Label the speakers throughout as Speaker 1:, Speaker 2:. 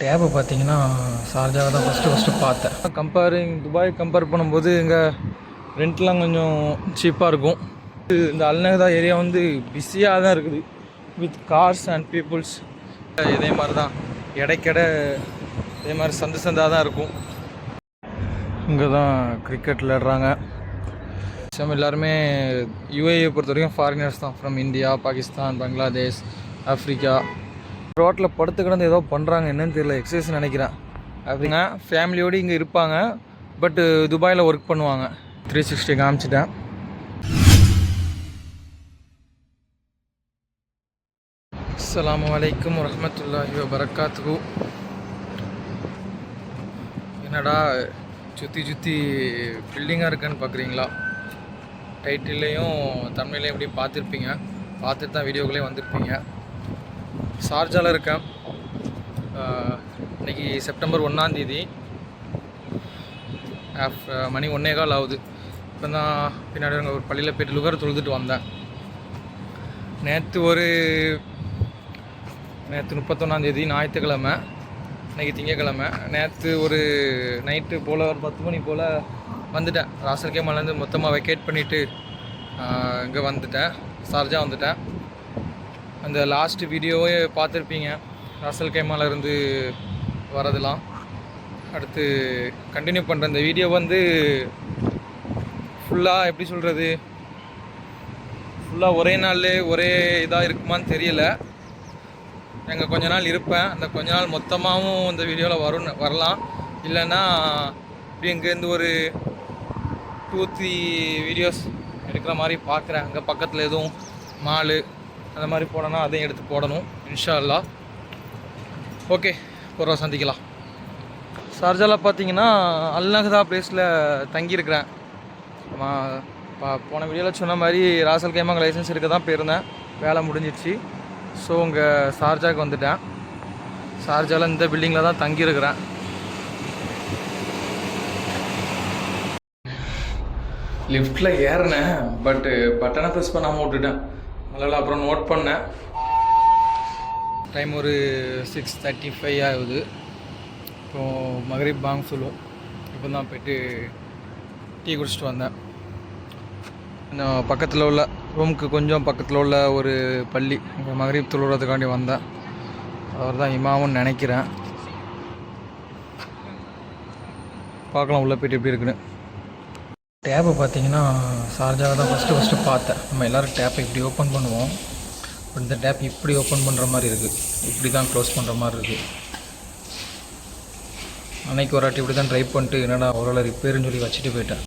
Speaker 1: டேபை பார்த்தீங்கன்னா ஷார்ஜாவை தான் ஃபஸ்ட்டு பார்த்தேன். துபாய் கம்பேர் பண்ணும்போது இங்கே ரெண்ட்லாம் கொஞ்சம் சீப்பாக இருக்கும். இந்த அல்நஹ்தா ஏரியா வந்து பிஸியாக தான் இருக்குது வித் கார்ஸ் அண்ட் பீப்புள்ஸ். இதே மாதிரி தான் இடைக்கடை இதே மாதிரி சந்தாக தான் இருக்கும். இங்கே தான் கிரிக்கெட் விளையாடுறாங்க. எல்லாருமே யூஏஇ பொறுத்த வரைக்கும் ஃபாரினர்ஸ் தான், from India, Pakistan, Bangladesh, Africa. ரோட்டில் படுத்து கிடந்து ஏதோ பண்ணுறாங்க, என்னன்னு தெரியல, எக்ஸசைஸ் நினைக்கிறேன். அப்படிங்க ஃபேமிலியோடு இங்கே இருப்பாங்க, பட்டு துபாயில் ஒர்க் பண்ணுவாங்க. 360 காமிச்சிட்டேன். அஸ்ஸலாமு அலைக்கும் வரஹ்மத்துல்லாஹி வபரகாத்துஹு. என்னடா சுற்றி பில்டிங்காக இருக்குன்னு பார்க்குறீங்களா? டைட்டில்லையும் தமிழ்லையும் எப்படி பார்த்துருப்பீங்க, பார்த்துட்டு தான் வீடியோக்குள்ளே வந்திருப்பீங்க. ஷார்ஜாவில் இருக்கேன். இன்றைக்கி செப்டம்பர் 1 மணி 1:15 ஆகுது. இப்போ தான் பின்னாடி ஒரு பள்ளியில் போய்ட்டு லுகர் தொழுதுட்டு வந்தேன். நேற்று 31 ஞாயிற்றுக்கிழமை, இன்றைக்கி திங்கக்கிழமை. நேற்று ஒரு நைட்டு போல் ஒரு 10 மணி போல் வந்துட்டேன். ராசல் கேமாலேருந்து மொத்தமாக வெக்கேட் பண்ணிவிட்டு இங்கே வந்துட்டேன், ஷார்ஜா வந்துட்டேன். அந்த லாஸ்ட் வீடியோவே பார்த்துருப்பீங்க, ராசல் கேமாலேருந்து வரதெல்லாம். அடுத்து கண்டினியூ பண்ணுற இந்த வீடியோ வந்து ஃபுல்லாக எப்படி சொல்கிறது, ஃபுல்லாக ஒரே நாள் ஒரே இதாக இருக்குமான்னு தெரியல. எங்கள் கொஞ்ச நாள் இருப்பேன், அந்த கொஞ்ச நாள் மொத்தமாகவும் இந்த வீடியோவில் வரலாம். இல்லைன்னா இப்படி இங்கேருந்து ஒரு 2-3 வீடியோஸ் எடுக்கிற மாதிரி பார்க்குறேன். அங்கே பக்கத்தில் எதுவும் மாலு அந்த மாதிரி போனோன்னா அதையும் எடுத்து போடணும் இன்ஷா அல்லாஹ். ஓகே, ஒரு சந்திக்கலாம். ஷார்ஜாவில் பார்த்தீங்கன்னா அல்நஹ்தா பிளேஸில் தங்கியிருக்கிறேன். போன வீடியோவில் சொன்ன மாதிரி ராசல் கேமாங்க லைசன்ஸ் எடுக்க தான் போயிருந்தேன், வேலை முடிஞ்சிடுச்சு. ஸோ இங்கே ஷார்ஜாவுக்கு வந்துட்டேன். ஷார்ஜாவில் இந்த பில்டிங்கில் தான் தங்கியிருக்கிறேன். லிஃப்ட்டில் ஏறினேன், பட்டு பட்டனை ப்ரெஸ் பண்ணாமல் விட்டுட்டேன். அதனால் அப்புறம் நோட் பண்ணேன். டைம் ஒரு 6:35 ஆகுது. இப்போது மகரிப் பாங் சொல்லுவோம். இப்போ தான் போய்ட்டு டீ குடிச்சிட்டு வந்தேன். இன்னும் பக்கத்தில் உள்ள ரூமுக்கு கொஞ்சம் பக்கத்தில் உள்ள ஒரு பள்ளி, இங்கே மகரிப் தொழுறதுக்காண்டி வந்தேன். அவர் தான் இமாமுன்னு நினைக்கிறேன். பார்க்கலாம் உள்ளே போய்ட்டு எப்படி இருக்குன்னு. டேப்பை பார்த்தீங்கன்னா ஷார்ஜாவை தான் ஃபஸ்ட்டு பார்த்தேன். நம்ம எல்லோரும் டேப்பை இப்படி ஓப்பன் பண்ணுவோம், பட் இந்த டேப் இப்படி ஓப்பன் பண்ணுற மாதிரி இருக்குது, இப்படி தான் க்ளோஸ் பண்ணுற மாதிரி இருக்குது. அன்றைக்கி ஒரு வாட்டி இப்படி தான் ட்ரை பண்ணிட்டு என்னடா ஒரு ரிப்பேருன்னு சொல்லி வச்சுட்டு போயிட்டேன்.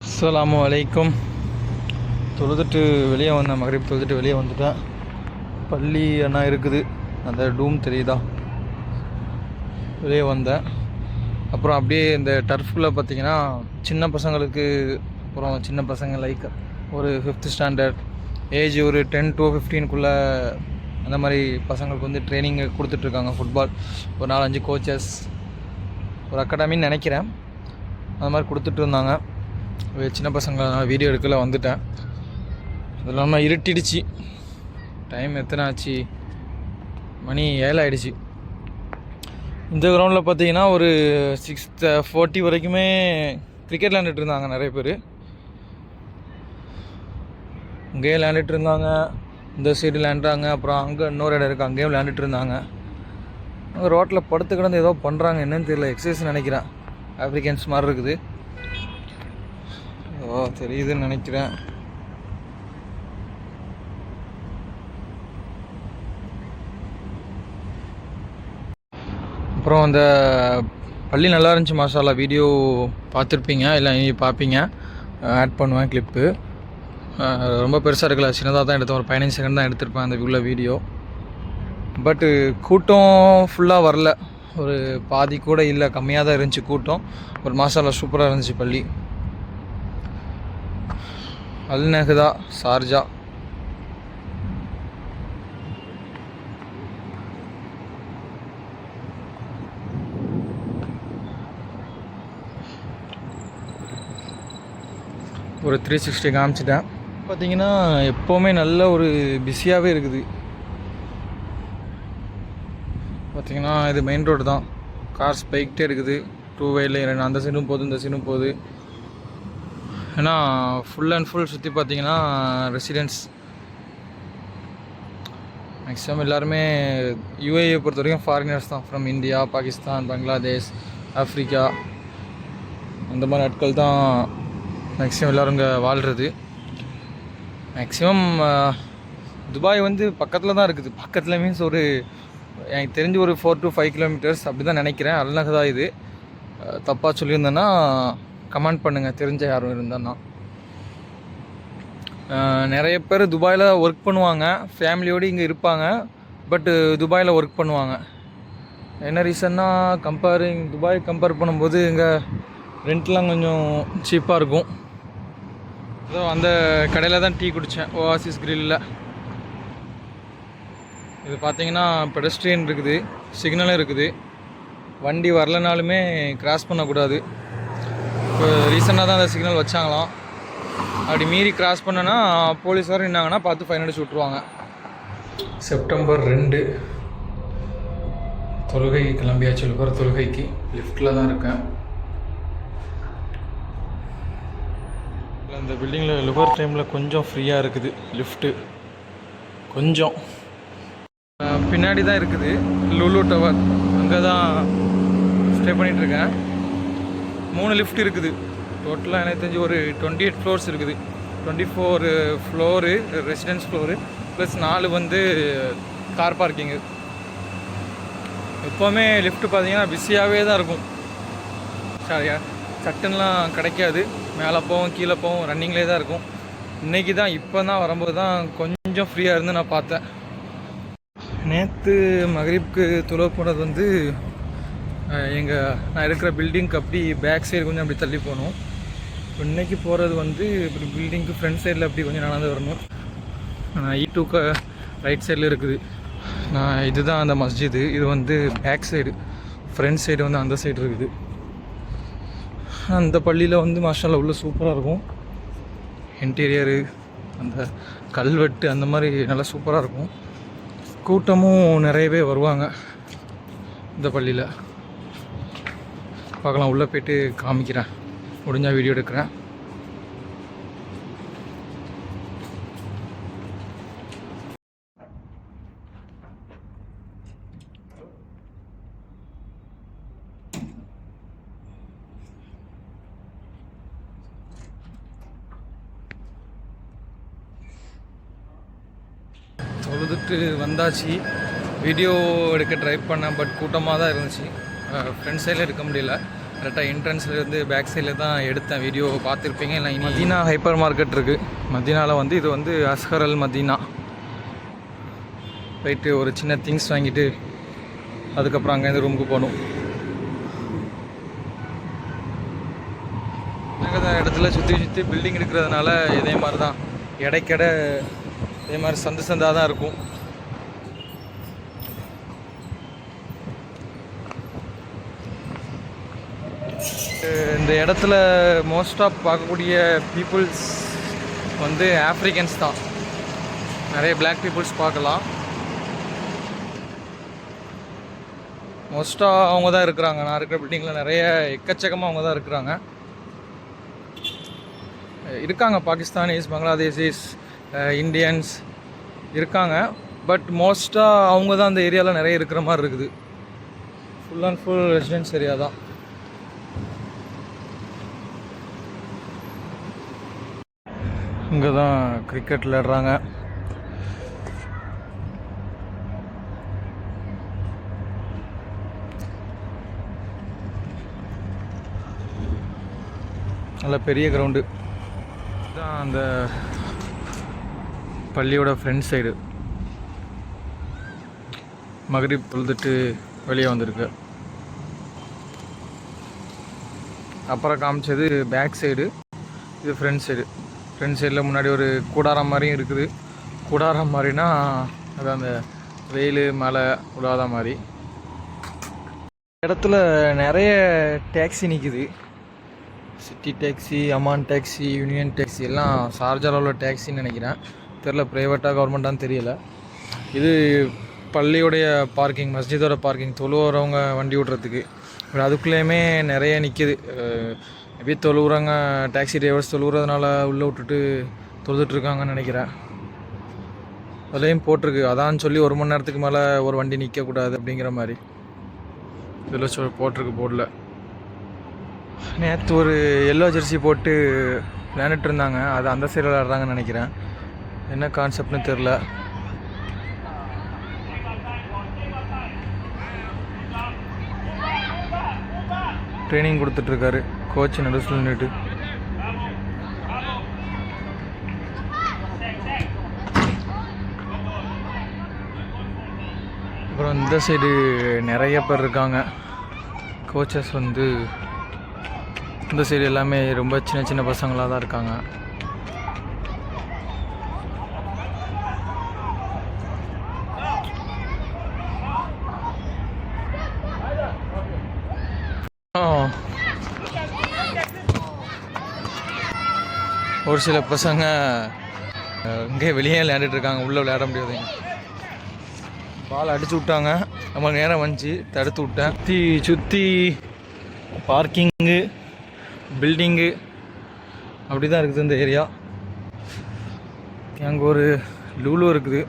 Speaker 1: அஸ்ஸலாமு அலைக்கும். தொழுதுட்டு வெளியே வந்தேன், மகரிப் தொழுதுட்டு வெளியே வந்துட்டேன். பள்ளி என்ன இருக்குது, அந்த டூம் தெரியுதா, வெளியே வந்தேன். அப்புறம் அப்படியே இந்த டர்ஃபில் பார்த்திங்கன்னா சின்ன பசங்களுக்கு, அப்புறம் சின்ன பசங்க லைக் ஒரு 5th ஸ்டாண்டர்ட் ஏஜ், ஒரு 10 to 15 அந்த மாதிரி பசங்களுக்கு வந்து ட்ரைனிங் கொடுத்துட்ருக்காங்க. ஃபுட்பால் ஒரு 4-5 கோச்சஸ், ஒரு அகாடமின்னு நினைக்கிறேன், அந்த மாதிரி கொடுத்துட்டு இருந்தாங்க. சின்ன பசங்களால் வீடியோ எடுக்கல வந்துட்டேன். அது இல்லாமல் இருட்டிடுச்சு. டைம் எத்தனை ஆச்சு, மணி 7 ஆகிடுச்சு. இந்த கிரவுண்டில் பார்த்தீங்கன்னா ஒரு 6:40 வரைக்குமே கிரிக்கெட் விளையாண்டுட்டு இருந்தாங்க நிறைய பேர். இங்கேயே விளையாண்டுட்டு இருந்தாங்க, இந்த சைடு விளையாண்டுறாங்க. அப்புறம் அங்கே இன்னொரு இடம் இருக்குது, அங்கேயும் விளையாண்டுட்டு இருந்தாங்க. அங்கே ரோட்டில் படுத்து கிடந்து ஏதோ பண்ணுறாங்க, என்னன்னு தெரியல, எக்ஸசைஸ் நினைக்கிறேன். ஆப்ரிக்கன்ஸ் மாதிரி இருக்குது, தெரியுதுன்னு நினைக்கிறேன். அப்புறம் அந்த பள்ளி நல்லா இருந்துச்சு மாஷால்லா. வீடியோ பார்த்துருப்பீங்க, இல்லை நீங்கள் பார்ப்பீங்க, ஆட் பண்ணுவேன் கிளிப்பு. ரொம்ப பெருசாக இருக்கல, சின்னதாக தான் எடுத்தேன், ஒரு 15 செகண்ட் தான் எடுத்திருப்பேன் அந்த உள்ள வீடியோ. பட்டு கூட்டம் ஃபுல்லாக வரல, ஒரு பாதி கூட இல்லை, கம்மியாக தான் இருந்துச்சு கூட்டம். ஒரு மாசாலா சூப்பராக இருந்துச்சு பள்ளி. அல் நஹ்தா ஷார்ஜா. ஒரு 360 காமிச்சிட்டேன். பார்த்தீங்கன்னா எப்போவுமே நல்ல ஒரு பிஸியாகவே இருக்குது. பார்த்திங்கன்னா இது மெயின் ரோடு தான், கார்ஸ் பைக்கிட்டே இருக்குது. 2 வீலர் அந்த சைடும் போகுது, இந்த சைடும் போகுது. ஏன்னா ஃபுல் அண்ட் ஃபுல் சுற்றி பார்த்தீங்கன்னா ரெசிடென்ட்ஸ். மேக்ஸிமம் எல்லாருமே யூஏஏ பொறுத்த வரைக்கும் ஃபாரினர்ஸ் தான். From India, Pakistan, Bangladesh, Africa, அந்த மாதிரி ஆட்கள் தான் மேக்ஸிமம் எல்லோரும் இங்கே வாழ்கிறது. மேக்ஸிமம் துபாய் வந்து பக்கத்தில் தான் இருக்குது. பக்கத்தில் மீன்ஸ் ஒரு எனக்கு தெரிஞ்சு ஒரு 4 to 5 கிலோமீட்டர்ஸ் அப்படி தான் நினைக்கிறேன். அல் நஹ்தா இது. தப்பாக சொல்லியிருந்தேன்னா கமெண்ட் பண்ணுங்கள், தெரிஞ்ச யாரும் இருந்தான்னா. நிறைய பேர் துபாயில் ஒர்க் பண்ணுவாங்க, ஃபேமிலியோடு இங்கே இருப்பாங்க, பட்டு துபாயில் ஒர்க் பண்ணுவாங்க. என்ன ரீசன்னா துபாய் கம்பேர் பண்ணும்போது இங்கே ரெண்ட்லாம் கொஞ்சம் சீப்பாக இருக்கும். ஸோ அந்த கடையில் தான் டீ குடித்தேன், ஓஆசிஸ் கிரில்லில். இது பார்த்தீங்கன்னா பெடஸ்ட்ரியன் இருக்குது, சிக்னலும் இருக்குது. வண்டி வரலனாலுமே கிராஸ் பண்ணக்கூடாது. இப்போ ரீசெண்டாக தான் அந்த சிக்னல் வச்சாங்களாம். அப்படி மீறி கிராஸ் பண்ணனா போலீஸாரும் என்னாங்கன்னா பார்த்து ஃபைன் அடிச்சு விட்ருவாங்க. செப்டம்பர் 2 தொழுகை கிளம்பியாச்சு. எழுப்புற தொழுகைக்கு லிஃப்ட்டில் தான் இருக்கேன். இந்த பில்டிங்கில் லுகர் டைமில் கொஞ்சம் ஃப்ரீயாக இருக்குது லிஃப்ட்டு. கொஞ்சம் பின்னாடி தான் இருக்குது லுலு டவர், அங்கே தான் ஸ்டே பண்ணிகிட்ருக்கேன். 3 லிஃப்ட் இருக்குது டோட்டலாக. எனக்கு தெரிஞ்சு ஒரு 28 ஃப்ளோர்ஸ் இருக்குது. 24 ஃப்ளோரு ரெசிடென்ஸ் ஃப்ளோரு ப்ளஸ் 4 வந்து கார் பார்க்கிங்கு. எப்போவுமே லிஃப்ட்டு பார்த்தீங்கன்னா பிஸியாகவே தான் இருக்கும். சரியா சட்டுன்னெலாம் கிடைக்காது, மேலே போவோம் கீழே போவோம், ரன்னிங்லேயே தான் இருக்கும். இன்றைக்கி தான் இப்போ தான் வரும்போது தான் கொஞ்சம் ஃப்ரீயாக இருந்து நான் பார்த்தேன். நேற்று மகரிப்க்கு தொலைவு போனது வந்து நான் இருக்கிற பில்டிங்க்கு அப்படி பேக் சைடு கொஞ்சம் அப்படி தள்ளி போகணும். இன்றைக்கி போகிறது வந்து இப்படி பில்டிங்க்கு ஃப்ரண்ட் சைடில் அப்படி கொஞ்சம் நடந்து வரணும். E2க்கு ரைட் சைடில் இருக்குது. இதுதான் அந்த மஸ்ஜிது. இது வந்து பேக் சைடு, ஃப்ரண்ட் சைடு வந்து அந்த சைடு இருக்குது. அந்த பள்ளியில் வந்து மாஷாஅல்லாஹ் உள்ள சூப்பராக இருக்கும். இன்டீரியரு, அந்த கல்வெட்டு அந்த மாதிரி நல்லா சூப்பராக இருக்கும். கூட்டமும் நிறையவே வருவாங்க இந்த பள்ளியில். பார்க்கலாம், உள்ளே போய்ட்டு காமிக்கிறேன், முடிஞ்சால் வீடியோ எடுக்கிறேன். தொழுதுட்டு வந்தாச்சு. வீடியோ எடுக்க ட்ரை பண்ணேன், பட் கூட்டமாக தான் இருந்துச்சு. ஃப்ரண்ட் சைடில் எடுக்க முடியல. கரெக்டாக என்ட்ரன்ஸ்லேருந்து பேக் சைடில் தான் எடுத்தேன். வீடியோ பார்த்துருப்பீங்க. இல்லை, மதீனா ஹைப்பர் மார்க்கெட் இருக்குது மதீனாவில் வந்து. இது வந்து அஸ்ஹர் அல் மதீனா. போயிட்டு ஒரு சின்ன திங்ஸ் வாங்கிட்டு அதுக்கப்புறம் அங்கேருந்து ரூமுக்கு போகணும். இடத்துல சுற்றி பில்டிங் இருக்கிறதுனால இதே மாதிரி தான் இடைக்கட இதே மாதிரி சந்தாக தான் இருக்கும். இந்த இடத்துல மோஸ்ட்டாக பார்க்கக்கூடிய பீப்புள்ஸ் வந்து ஆஃப்ரிக்கன்ஸ் தான். நிறைய பிளாக் பீப்புள்ஸ் பார்க்கலாம். மோஸ்ட்டாக அவங்க தான் இருக்கிறாங்க. நான் இருக்கிற பில்டிங்கில் நிறைய எக்கச்சக்கமாக அவங்க தான் இருக்கிறாங்க. பாகிஸ்தானிஸ், பங்களாதேஷிஸ், இண்டியன்ஸ் இருக்காங்க. பட் மோஸ்ட்டாக அவங்க தான் அந்த ஏரியாவில் நிறைய இருக்கிற மாதிரி இருக்குது. Full and full residence area தான். இங்கே தான் கிரிக்கெட் விளையாடுறாங்க. நல்ல பெரிய கிரவுண்டு தான். அந்த பள்ளியோட ஃப்ரண்ட் சைடு மகரிப் தொழுதுட்டு வெளியே வந்திருக்கு. அப்புறம் காமிச்சது பேக் சைடு, இது ஃப்ரண்ட் சைடு. ஃப்ரண்ட் சைடில் முன்னாடி ஒரு கூடாரம் மாதிரியும் இருக்குது. கூடாரம் மாதிரினா அது அந்த வெயில் மழை விடாத மாதிரி. இடத்துல நிறைய டேக்ஸி நிற்குது. City taxi, Aman taxi, union taxi எல்லாம் ஷார்ஜாவில் உள்ள டேக்ஸின்னு நினைக்கிறேன். தெரில ப்ரைவேட்டாக கவர்மெண்ட்டான்னு தெரியல. இது பள்ளியோடைய பார்க்கிங், மஸ்ஜிதோட பார்க்கிங், தொழுவுறவங்க வண்டி விட்றதுக்கு. அதுக்குள்ளேயுமே நிறைய நிற்கிது. மேபி தொழுவுறவங்க டாக்ஸி டிரைவர்ஸ் தொழுவுறதுனால உள்ளே விட்டுட்டு தொழுதுட்ருக்காங்கன்னு நினைக்கிறேன். அதுலேயும் போட்டிருக்கு, அதான்னு சொல்லி 1 மணி நேரத்துக்கு மேலே ஒரு வண்டி நிற்கக்கூடாது அப்படிங்கிற மாதிரி இதில் போட்டிருக்கு போர்டில். நேற்று ஒரு எல்லோ ஜெர்சி போட்டு விளையாண்டுட்டு இருந்தாங்க, அது அந்த சைடு விளையாடுறாங்கன்னு நினைக்கிறேன். என்ன கான்செப்ட்னு தெரில. ட்ரைனிங் கொடுத்துட்ருக்காரு கோச் நடுவில் நின்றுட்டு. அப்புறம் இந்த சைடு நிறைய பேர் இருக்காங்க. கோச்சஸ் வந்து இந்த சைடு எல்லாமே ரொம்ப சின்ன சின்ன பசங்களாக தான் இருக்காங்க. ஒரு சில பசங்க இங்கே வெளியே விளையாண்டுட்டு இருக்காங்க, உள்ளே விளையாட முடியாதுங்க. பால் அடிச்சு விட்டாங்க, நம்ம நேரம் வந்துச்சு, தடுத்து விட்டேன். சுற்றி பார்க்கிங்கு, பில்டிங்கு அப்படி தான் இருக்குது இந்த ஏரியா. அங்கே ஒரு லூலு இருக்குது,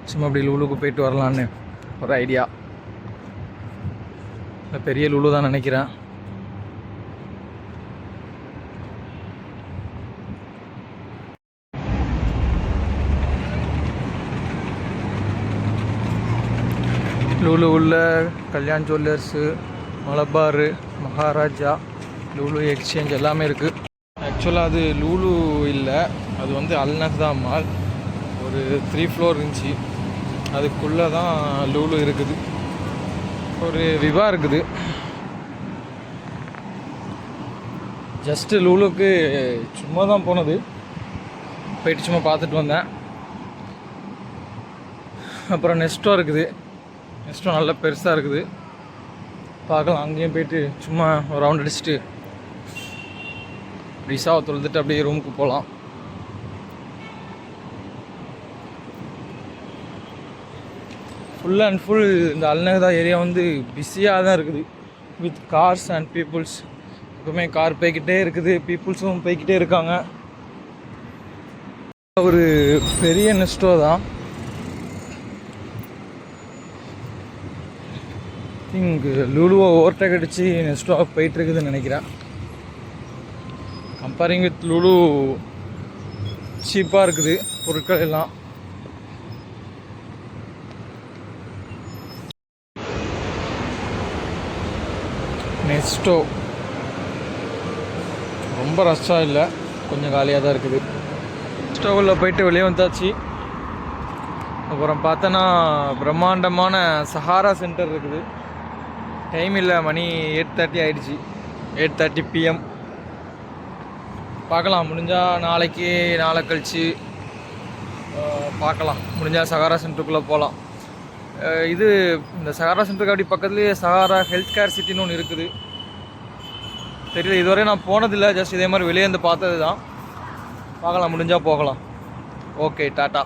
Speaker 1: சும்மா அப்படி லூலுக்கு போயிட்டு வரலான்னு ஒரு ஐடியா. பெரிய லூலு தான் நினைக்கிறேன். லூலு உள்ள கல்யாண் ஜுவல்லர்ஸு, மலபார், மகாராஜா, லூலு எக்ஸ்சேஞ்ச் எல்லாமே இருக்குது. ஆக்சுவலாக அது லூலு இல்லை, அது வந்து அல்நஹ்தா மால். ஒரு 3 ஃப்ளோர் இருந்துச்சு, அதுக்குள்ளே தான் லூலு இருக்குது. ஒரு விவா இருக்குது. ஜஸ்ட்டு லூலுக்கு சும்மா தான் போனது, போயிட்டு சும்மா பார்த்துட்டு வந்தேன். அப்புறம் நெஸ்டோ இருக்குது, நெஸ்டோ நல்லா பெருசாக இருக்குது, பார்க்கலாம். அங்கேயும் போயிட்டு சும்மா ஒரு ரவுண்ட் அடிச்சுட்டு ரிசாவை தொழுதுட்டு அப்படியே ரூமுக்கு போகலாம். ஃபுல் அண்ட் ஃபுல் இந்த அல்நஹ்தா ஏரியா வந்து பிஸியாக தான் இருக்குது வித் கார்ஸ் அண்ட் பீப்புள்ஸ். எப்பவுமே கார் போய்கிட்டே இருக்குது, பீப்புள்ஸும் போய்கிட்டே இருக்காங்க. ஒரு பெரிய நெஸ்டோ தான். இங்கே லூலுவை ஓவர்டேக் அடித்து நெஸ்டோ போயிட்டுருக்குதுன்னு நினைக்கிறேன். கம்பேரிங் வித் லூலு சீப்பாக இருக்குது பொருட்கள் எல்லாம். நெஸ்டோ ரொம்ப ரஷ்ஷாக இல்லை, கொஞ்சம் காலியாக தான் இருக்குது. நெஸ்டோவில் போயிட்டு வெளியே வந்தாச்சு. அப்புறம் பார்த்தோன்னா பிரம்மாண்டமான சஹாரா சென்டர் இருக்குது. டைம் இல்லை, மணி 8:30 ஆகிடுச்சி, 8:30 PM. பார்க்கலாம், முடிஞ்சால் நாளைக்கு நாளை கழிச்சு பார்க்கலாம். முடிஞ்சால் சஹாரா சென்டருக்குள்ளே போகலாம். இது இந்த சஹாரா சென்டருக்கு அப்படி பக்கத்துலேயே சஹாரா ஹெல்த் கேர் சிட்டின்னு ஒன்று இருக்குது. தெரியல, இதுவரை நான் போனதில்லை, ஜஸ்ட் இதே மாதிரி வெளியே வந்து பார்த்தது தான். பார்க்கலாம், முடிஞ்சால் போகலாம். Okay, tata.